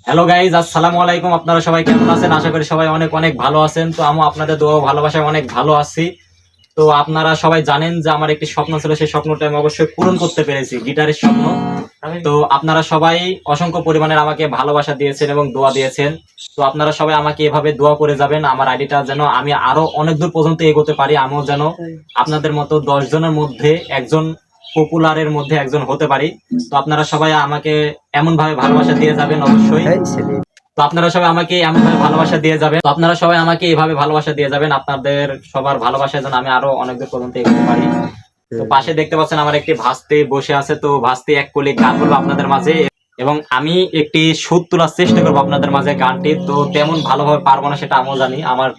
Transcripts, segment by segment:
Hello guys, আসসালামু আলাইকুম। আপনারা সবাই কেমন আছেন? আশা করি সবাই অনেক অনেক ভালো আছেন। তো আমি আপনাদের দোয়া ও ভালোবাসায় অনেক ভালো আছি। তো আপনারা সবাই জানেন যে আমার একটি স্বপ্ন ছিল, সেই স্বপ্নটা আমি অবশ্যই পূরণ করতে পেরেছি, গিটারের স্বপ্ন। তো আপনারা সবাই অসংখ্য পরিমাণের আমাকে ভালোবাসা দিয়েছেন এবং দোয়া দিয়েছেন। তো আপনারা সবাই আমাকে এভাবে দোয়া করে যাবেন, আমার আইডিটা যেন আমি আরো অনেক দূর পর্যন্ত এগোতে পারি, আমিও যেন আপনাদের মতো 10 জনের মধ্যে একজন, পপুলারের মধ্যে একজন হতে পারি। তো আপনারা সবাই আমাকে এমন ভাবে ভালোবাসা দিয়ে যাবেন অবশ্যই। তো আপনারা সবাই আমাকে এমন ভাবে ভালোবাসা দিয়ে যাবেন। তো আপনারা সবাই আমাকে এইভাবে ভালোবাসা দিয়ে যাবেন। আপনাদের সবার ভালোবাসার জন্য আমি আরো অনেক দূর পর্যন্ত এগোতে পারি। তো পাশে দেখতে পাচ্ছেন আমার একটি ভাস্তি বসে আছে। তো ভাস্তি এক কলি গান বলবো আপনাদের মাঝে, এবং আমি একটি সুর তোলার চেষ্টা করবো আপনাদের মাঝে গানটি। তো তেমন ভালোভাবে পারবো না, সেটা আমিও জানি, আমার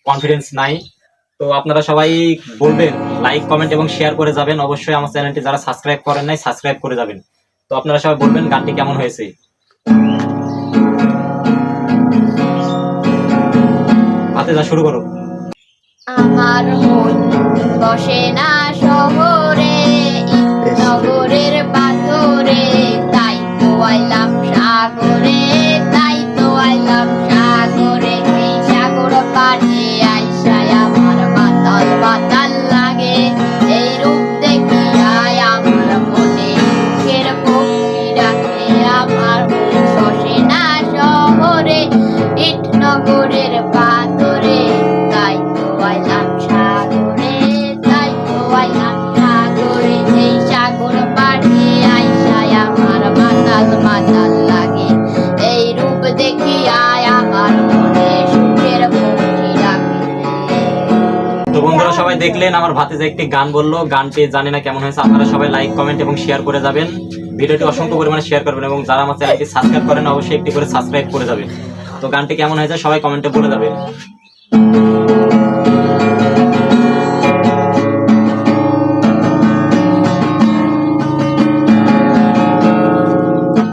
কনফিডেন্স নাই। তো আপনারা সবাই বলবেন, লাইক কমেন্ট এবং শেয়ার করে যাবেন। অবশ্যই আমার চ্যানেলটি যারা সাবস্ক্রাইব করেন নাই, সাবস্ক্রাইব করে যাবেন। তো আপনারা সবাই বলবেন গানটি কেমন হয়েছে। হাতে যা, শুরু করো। আমার মন বসে না শহরে, নগরের পাথরে, তাই তো আইলাম সাগরে, তাই তো আইলাম সাগরে। এই সাগর পাড়ে আইসায় আমার মাতাল মাতাল লাগে, এই রূপ দেখিয়ায় আমার মনে সুখের পক্ষী ডাকে। আমার মন বসে না শহরে, ইট নগরের পাথরে, তাই তো আইলাম সাগরে, তাই তো আইলাম সাগরে। এই সাগর পাড়ে আইসায় আমার মাতাল মাতাল লাগে, এই রূপ দেখিয়ায় আমার মনে সুখের পক্ষী ডাকে। তো বন্ধুরা সবাই দেখলেন আমার ভাতিজা একটি গান বললো, গানটি জানি না কেমন হয়েছে। আপনারা সবাই লাইক কমেন্ট এবং শেয়ার করে যাবেন, ভিডিওটি অসংখ্য পরিমাণে শেয়ার করবেন, এবং যারা আমার চ্যানেলটি সাবস্ক্রাইব করেন অবশ্যই একটি করে সাবস্ক্রাইব করে যাবেন। তো গানটি কেমন হয়েছে সবাই কমেন্টে বলে যাবেন।